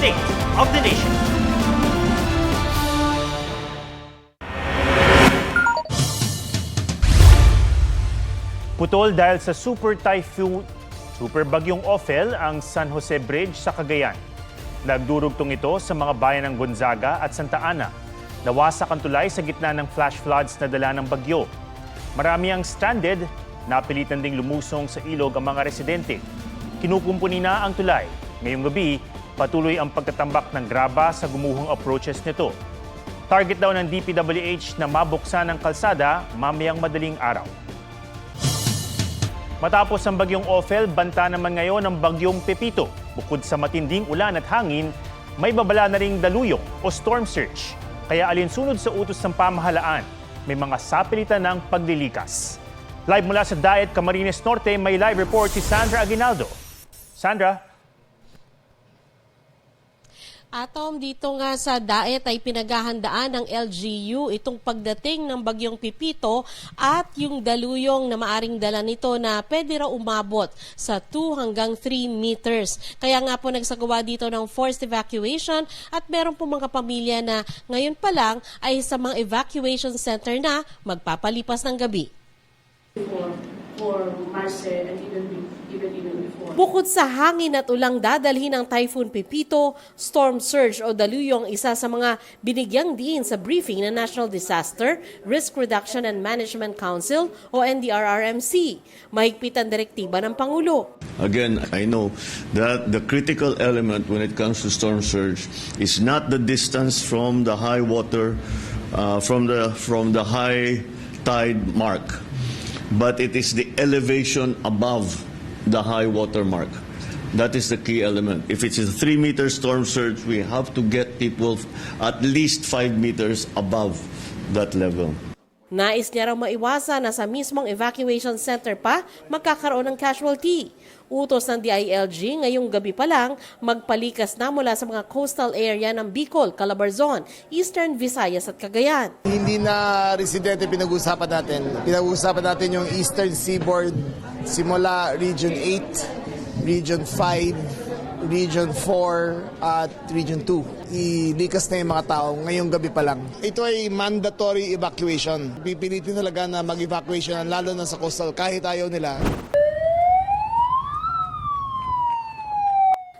State of the Nation. Putol dahil sa super bagyong Ophel ang San Jose Bridge sa Cagayan. Nagdurugtong ito sa mga bayan ng Gonzaga at Santa Ana. Nawasak ang tulay sa gitna ng flash floods na dala ng bagyo. Marami ang stranded, napilitan ding lumusong sa ilog ang mga residente. Kinukumpuni na ang tulay. Ngayong gabi, patuloy ang pagtatambak ng graba sa gumuhong approaches nito. Target daw ng DPWH na mabuksan ang kalsada mamayang madaling araw. Matapos ang bagyong Ophel, banta naman ngayon ang bagyong Pepito. Bukod sa matinding ulan at hangin, may babala na ring daluyong o storm surge. Kaya alinsunod sa utos ng pamahalaan, may mga sapilitan ng paglilikas. Live mula sa Daet, Camarines Norte, may live report si Sandra Aguinaldo. Sandra? Atom, dito nga sa Daet ay pinaghahandaan ng LGU itong pagdating ng bagyong Pipito at yung daluyong na maaring dala nito na pwede raw umabot sa 2 hanggang 3 meters. Kaya nga po nagsagawa dito ng forced evacuation at meron po mga pamilya na ngayon pa lang ay sa mga evacuation center na magpapalipas ng gabi. For Marcel and even before. Bukod sa hangin at ulang dadalhin ng Typhoon Pipito, storm surge o daluyong isa sa mga binigyang diin sa briefing ng National Disaster, Risk Reduction and Management Council o NDRRMC. Mahigpit ang direktiba ng Pangulo. Again, I know that the critical element when it comes to storm surge is not the distance from the high water, from the high tide mark, but it is the elevation above the high water mark. That is the key element. If it's a 3-meter storm surge, we have to get people at least 5 meters above that level. Nais niya raw maiwasan na sa mismong evacuation center pa magkakaroon ng casualty. Utos ng DILG ngayong gabi pa lang magpalikas na mula sa mga coastal area ng Bicol, Calabarzon, Eastern Visayas at Cagayan. Hindi na residente pinag-uusapan natin. Pinag-uusapan natin yung Eastern Seaboard simula Region 8, Region 5, Region 4 at Region 2. Ilikas na yung mga tao ngayong gabi pa lang. Ito ay mandatory evacuation. Pipilitin talaga na mag-evacuation lalo na sa coastal kahit ayaw nila.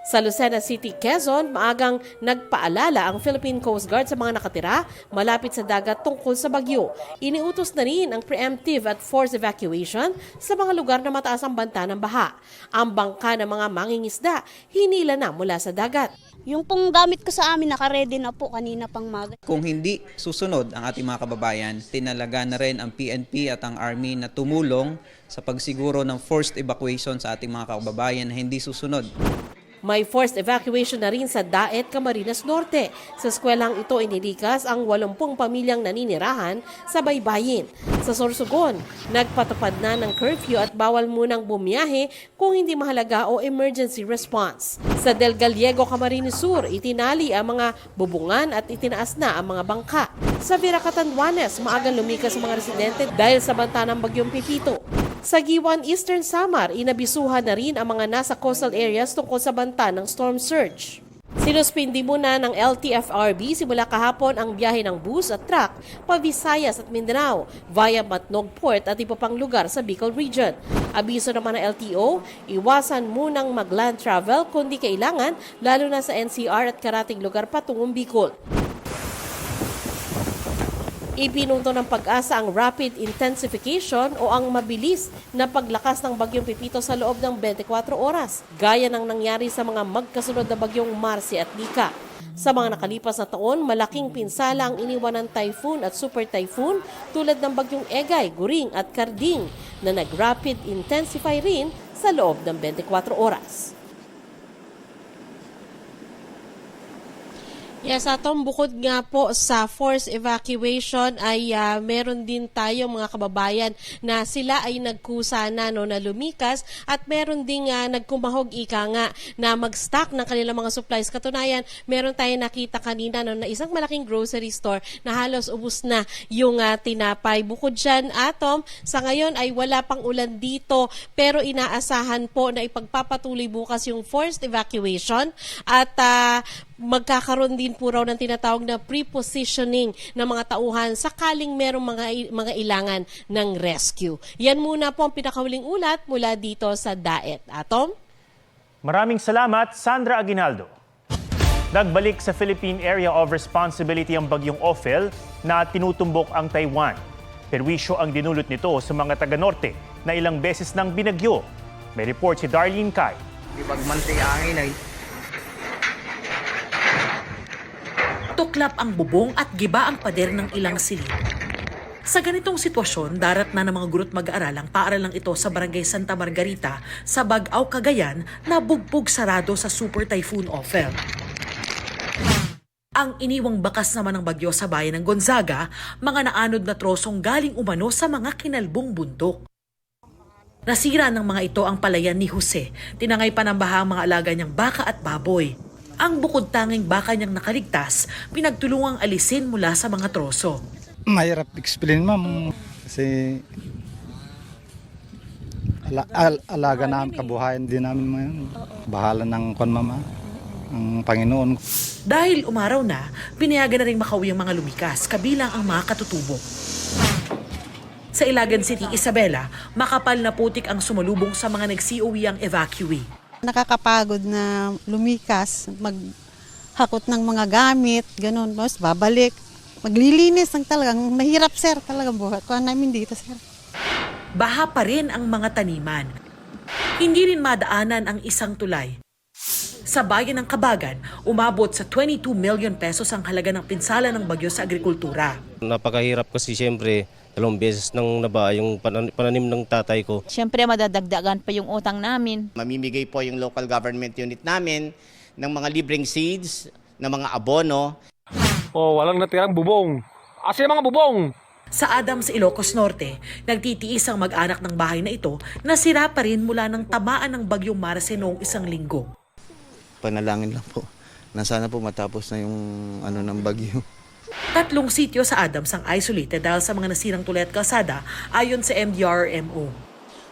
Sa Lucena City, Quezon, maagang nagpaalala ang Philippine Coast Guard sa mga nakatira malapit sa dagat tungkol sa bagyo. Iniutos na rin ang preemptive at forced evacuation sa mga lugar na mataas ang banta ng baha. Ang bangka ng mga mangingisda hinila na mula sa dagat. Yung pong gamit ko sa amin, nakaredy na po kanina pang maga. Kung hindi susunod ang ating mga kababayan, tinalaga na rin ang PNP at ang Army na tumulong sa pagsiguro ng forced evacuation sa ating mga kababayan na hindi susunod. May forced evacuation na rin sa Daet, Camarines Norte. Sa eskwelang ito inilikas ang 80 pamilyang naninirahan sa baybayin. Sa Sorsogon, nagpatupad na ng curfew at bawal munang bumiyahe kung hindi mahalaga o emergency response. Sa Del Gallego, Camarines Sur, itinali ang mga bubungan at itinaas na ang mga bangka. Sa Vera Catanduanes, maagang lumikas ang mga residente dahil sa banta ng bagyong Pipito. Sa Giwan, Eastern Samar, inabisuhan na rin ang mga nasa coastal areas tungkol sa banta ng storm surge. Sinuspindi muna ng LTFRB simula kahapon ang biyahe ng bus at truck pa Visayas at Mindanao via Matnog Port at iba pang lugar sa Bicol Region. Abiso naman ng LTO, iwasan munang mag-land travel kundi kailangan lalo na sa NCR at karating lugar patungong Bicol. Ipinunto ng Pag-asa ang rapid intensification o ang mabilis na paglakas ng bagyong Pipito sa loob ng 24 oras, gaya ng nangyari sa mga magkasunod na bagyong Marcy at Nika. Sa mga nakalipas na taon, malaking pinsala ang iniwan ng typhoon at super typhoon tulad ng bagyong Egay, Guring at Karding na nag-rapid intensify rin sa loob ng 24 oras. Yes, Atom, bukod nga po sa forced evacuation ay meron din tayo mga kababayan na sila ay nagkusa na na lumikas at meron ding nagkumahog ika nga na mag-stock ng kanilang mga supplies. Katunayan, meron tayo nakita kanina na isang malaking grocery store na halos ubos na yung tinapay. Bukod dyan, Atom, sa ngayon ay wala pang ulan dito pero inaasahan po na ipagpapatuloy bukas yung forced evacuation at magkakaroon din po raw ng tinatawag na pre-positioning ng mga tauhan sakaling merong mga ilangan ng rescue. Yan muna po ang pinakahuling ulat mula dito sa DAET. Atom? Maraming salamat, Sandra Aguinaldo. Nagbalik sa Philippine Area of Responsibility ang bagyong Ophel na tinutumbok ang Taiwan. Perwisyo ang dinulot nito sa mga taga-norte na ilang beses nang binagyo. May report si Darlene Kai. Pagmantay angin ay tuklap ang bubong at giba ang pader ng ilang silid. Sa ganitong sitwasyon, darat na ng mga guro't mag-aaral ang paaralang ito sa Barangay Santa Margarita sa Bagao, Cagayan na bugbog sarado sa Super Typhoon Ophel. Ang iniwang bakas naman ng bagyo sa bayan ng Gonzaga, mga naanod na trosong galing umano sa mga kinalbong bundok. Nasira ng mga ito ang palayan ni Jose. Tinangay pa ng baha ang mga alaga niyang baka at baboy. Ang bukod tanging baka niyang nakaligtas, pinagtulungang alisin mula sa mga troso. Mahirap explain, ma'am. Kasi alaga namin, kabuhayan din namin ngayon. Bahala ng mama, ang Panginoon. Dahil umaraw na, pinayagan na rin makauwi ang mga lumikas, kabilang ang mga katutubo. Sa Ilagan City, Isabela, makapal na putik ang sumalubong sa mga nag-COE ang evacuee. Nakakapagod na lumikas, maghakot ng mga gamit, ganun, mas babalik. Maglilinis ng talagang mahirap, sir, talagang buhat ko namin dito, sir. Baha pa rin ang mga taniman. Hindi rin madaanan ang isang tulay. Sa bayan ng Kabagan, umabot sa 22 million pesos ang halaga ng pinsala ng bagyo sa agrikultura. Napakahirap kasi siyempre, 2 beses nang naba yung pananim ng tatay ko. Siyempre madadagdagan pa yung utang namin. mamimigay po yung local government unit namin ng mga libreng seeds, ng mga abono. Walang natirang bubong. Asan yung mga bubong? Sa Adams, Ilocos Norte, nagtitiis ang mag-anak ng bahay na ito na sira pa rin mula ng tamaan ng bagyong Marce noong 1 linggo. Panalangin lang po na sana po matapos na yung ng bagyo. 3 sityo sa Adams ang isolated dahil sa mga nasirang tulay at kalsada ayon sa MDRMO.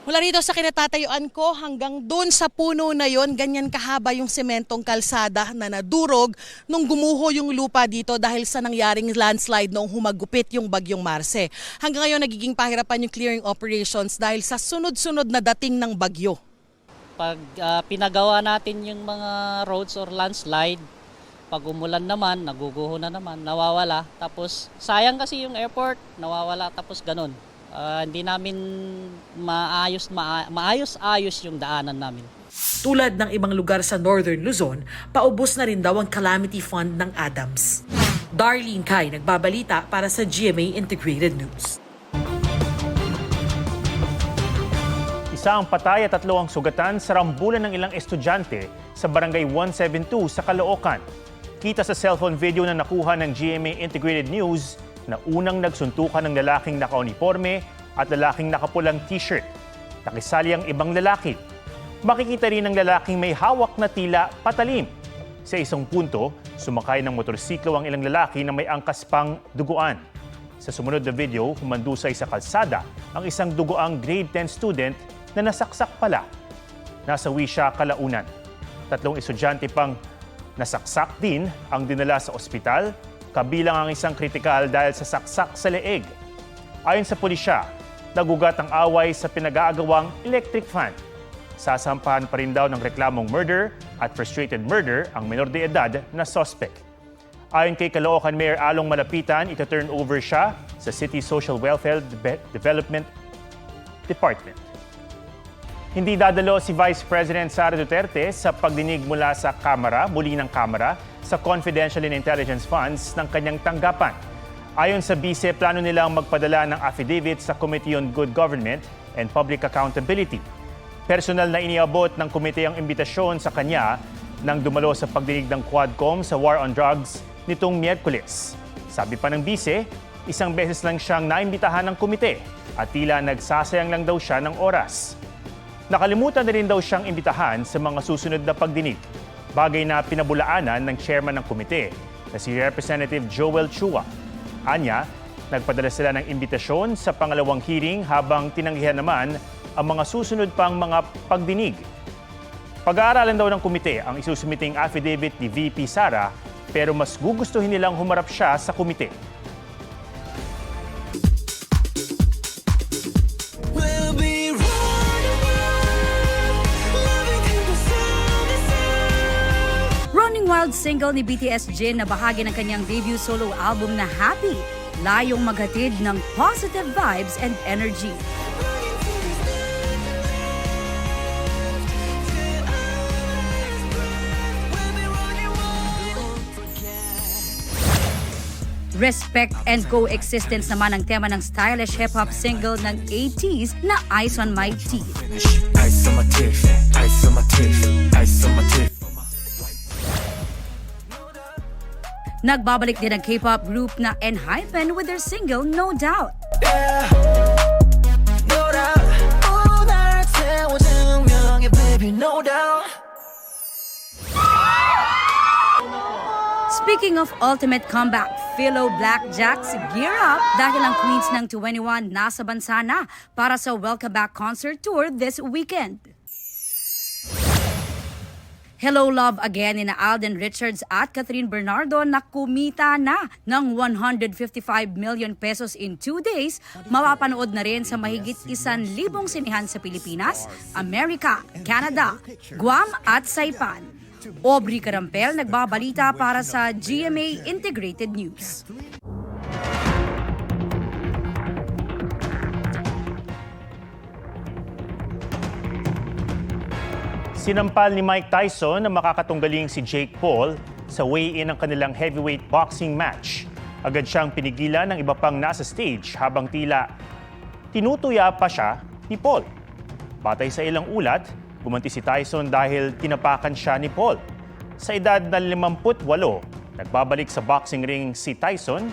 Mula rito sa kinatatayuan ko hanggang doon sa puno na yon, ganyan kahaba yung sementong kalsada na nadurog nung gumuho yung lupa dito dahil sa nangyaring landslide noong humagupit yung bagyong Marce. Hanggang ngayon nagiging pahirapan yung clearing operations dahil sa sunod-sunod na dating ng bagyo. Pag pinagawa natin yung mga roads or landslide, pag umulan naman, naguguho na naman, nawawala. Tapos sayang kasi yung airport, nawawala tapos ganun. Hindi namin maayos-ayos yung daanan namin. Tulad ng ibang lugar sa Northern Luzon, paubos na rin daw ang calamity fund ng Adams. Darlene Kai, nagbabalita para sa GMA Integrated News. Isa ang patay at 3 ang sugatan sa rambulan ng ilang estudyante sa Barangay 172 sa Caloocan. Kita sa cellphone video na nakuha ng GMA Integrated News na unang nagsuntukan ng lalaking nakauniforme at lalaking nakapulang t-shirt. Nakisali ang ibang lalaki. Makikita rin ng lalaking may hawak na tila patalim. Sa isang punto, sumakay ng motorsiklo ang ilang lalaki na may angkas pang duguan. Sa sumunod na video, humandusay sa kalsada ang isang dugoang grade 10 student na nasaksak pala. Nasawi siya kalaunan. 3 estudyante pang nasaksak din ang dinala sa ospital, kabilang ang isang kritikal dahil sa saksak sa leeg. Ayon sa pulisya, nagugat ang away sa pinag-aagawang electric fan. Sasampahan pa rin daw ng reklamong murder at frustrated murder ang menor de edad na suspect. Ayon kay Caloocan Mayor Along Malapitan, ita-turn over siya sa City Social Welfare Development Department. Hindi dadalo si Vice President Sara Duterte sa pagdinig muli ng Kamara sa confidential and intelligence funds ng kanyang tanggapan. Ayon sa Bise, plano nilang magpadala ng affidavit sa Committee on Good Government and Public Accountability. Personal na iniabot ng komite ang imbitasyon sa kanya nang dumalo sa pagdinig ng Quadcom sa War on Drugs nitong Miyerkules. Sabi pa ng bise, isang beses lang siyang naimbitahan ng komite at tila nagsasayang lang daw siya ng oras. Nakalimutan na rin daw siyang imbitahan sa mga susunod na pagdinig, bagay na pinabulaanan ng chairman ng komite na si Representative Joel Chua. Anya, nagpadala sila ng imbitasyon sa pangalawang hearing habang tinanggihan naman ang mga susunod pang mga pagdinig. Pag-aaralan daw ng komite ang isusumiting affidavit ni VP Sara pero mas gugustuhin nilang humarap siya sa komite. Running Wild single ni BTS Jin na bahagi ng kanyang debut solo album na Happy, layong maghatid ng positive vibes and energy. Respect and coexistence naman ang tema ng stylish hip-hop single ng 80s na Ice on My Teeth. Ice on my teeth, ice on my teeth, ice on my teeth. Nagbabalik din ang K-pop group na ENHYPEN with their single No Doubt. Yeah, no doubt. Oh, 날 태워준 명예, baby, no doubt. Speaking of ultimate comeback, Philo Blackjacks gear up dahil ang Queens ng 21 nasa bansa na para sa Welcome Back concert tour this weekend. Hello Love Again ni Alden Richards at Catherine Bernardo na kumita na ng 155 million pesos in 2 days, mapapanood na rin sa mahigit 1,000 sinihan sa Pilipinas, Amerika, Canada, Guam at Saipan. Aubrey Carampel nagbabalita para sa GMA Integrated News. Sinampal ni Mike Tyson na makakatunggaling si Jake Paul sa weigh-in ng kanilang heavyweight boxing match. Agad siyang pinigilan ng iba pang nasa stage habang tila tinutuya pa siya ni Paul. Batay sa ilang ulat, gumanti si Tyson dahil tinapakan siya ni Paul. Sa edad na 58, nagbabalik sa boxing ring si Tyson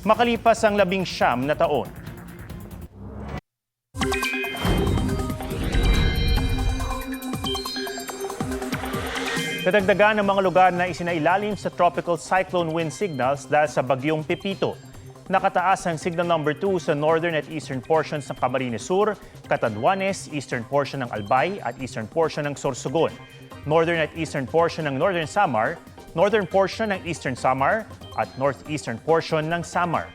makalipas ang 19 na taon. Nadagdagan ang mga lugar na isinailalim sa tropical cyclone wind signals dahil sa bagyong Pepito. Nakataas ang signal number 2 sa northern at eastern portions ng Camarines Sur, Catanduanes, eastern portion ng Albay at eastern portion ng Sorsogon, northern at eastern portion ng Northern Samar, northern portion ng Eastern Samar at northeastern portion ng Samar.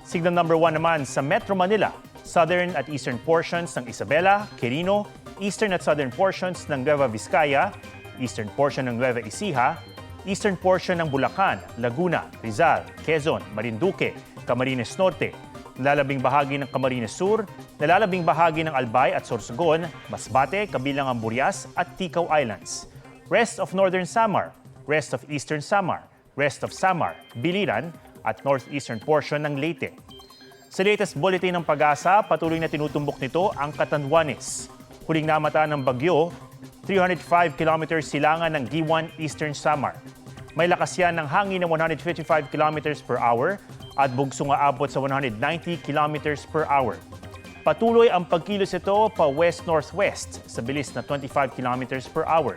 Signal number 1 naman sa Metro Manila, southern at eastern portions ng Isabela, Quirino, eastern at southern portions ng Nueva Vizcaya, eastern portion ng Nueva Ecija, eastern portion ng Bulacan, Laguna, Rizal, Quezon, Marinduque, Camarines Norte, nalalabing bahagi ng Camarines Sur, nalalabing bahagi ng Albay at Sorsogon, Masbate, kabilang ang Burias at Ticao Islands, rest of Northern Samar, rest of Eastern Samar, rest of Samar, Biliran at northeastern portion ng Leyte. Sa latest bulletin ng Pag-asa, patuloy na tinutumbok nito ang Catanduanes. Huling namataan ng bagyo, 305 kilometers silangan ng Giwan, Eastern Samar. May lakas yan ng hangin ng 155 kilometers per hour at bugsong aabot sa 190 kilometers per hour. Patuloy ang pagkilos ito pa west-northwest sa bilis na 25 kilometers per hour.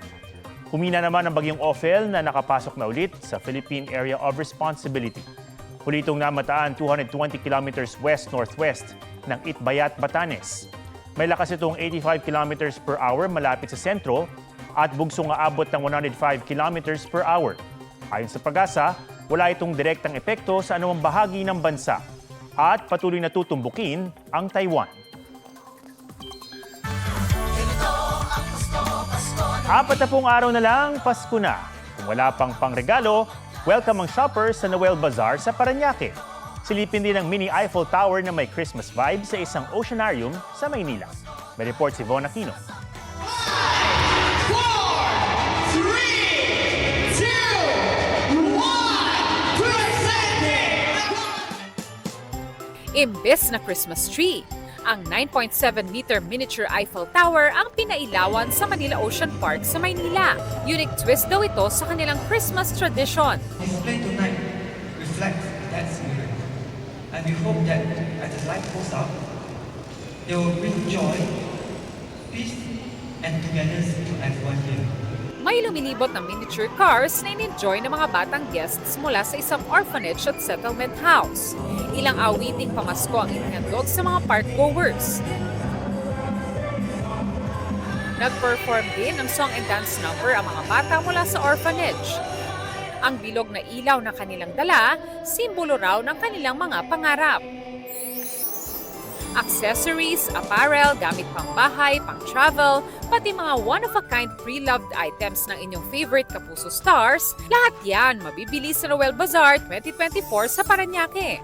Humina naman ang bagyong Ophel na nakapasok na ulit sa Philippine Area of Responsibility. Huli itong namataan 220 kilometers west-northwest ng Itbayat, Batanes. May lakas itong 85 kilometers per hour malapit sa sentro at bugsong aabot ng 105 kilometers per hour. Ayon sa Pag-asa, wala itong direktang epekto sa anumang bahagi ng bansa at patuloy na tutumbukin ang Taiwan. 40 araw na lang, Pasko na. Kung wala pang pangregalo, welcome ang shoppers sa Noel Bazaar sa Parañaque. Silipin din ang mini Eiffel Tower na may Christmas vibe sa isang oceanarium sa Maynila. May report si Von Aquino. 5, 4, 3, 2, 1, Imbes na Christmas tree, ang 9.7-meter miniature Eiffel Tower ang pinailawan sa Manila Ocean Park sa Maynila. Unique twist daw ito sa kanilang Christmas tradition. Display tonight we hope that as the light goes up, they will bring joy, peace, and togetherness to everyone here. May lumilibot na miniature cars na in-enjoy ng mga batang guests mula sa isang orphanage at settlement house. Ilang awiting pamasko ang inihandog sa mga park-goers. Nag-perform din ng song and dance number ang mga bata mula sa orphanage. Ang bilog na ilaw na kanilang dala, simbolo raw ng kanilang mga pangarap. Accessories, apparel, gamit pang-bahay, pang-travel, pati mga one-of-a-kind pre-loved items ng inyong favorite Kapuso stars, lahat yan mabibili sa Noel Bazaar 2024 sa Parañaque.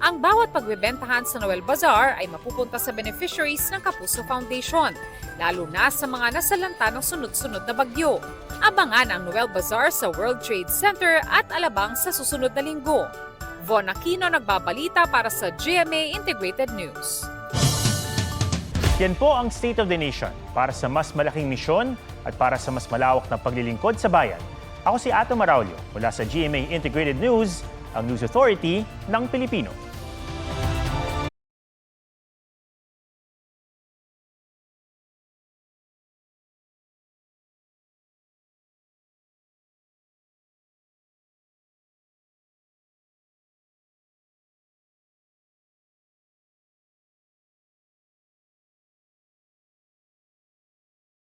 Ang bawat pagbebentahan sa Noel Bazaar ay mapupunta sa beneficiaries ng Kapuso Foundation, lalo na sa mga nasalanta ng sunod-sunod na bagyo. Abangan ang Noel Bazaar sa World Trade Center at Alabang sa susunod na linggo. Von Aquino nagbabalita para sa GMA Integrated News. Yan po ang State of the Nation para sa mas malaking misyon at para sa mas malawak na paglilingkod sa bayan. Ako si Ato Maraulio mula sa GMA Integrated News, ang News Authority ng Pilipino.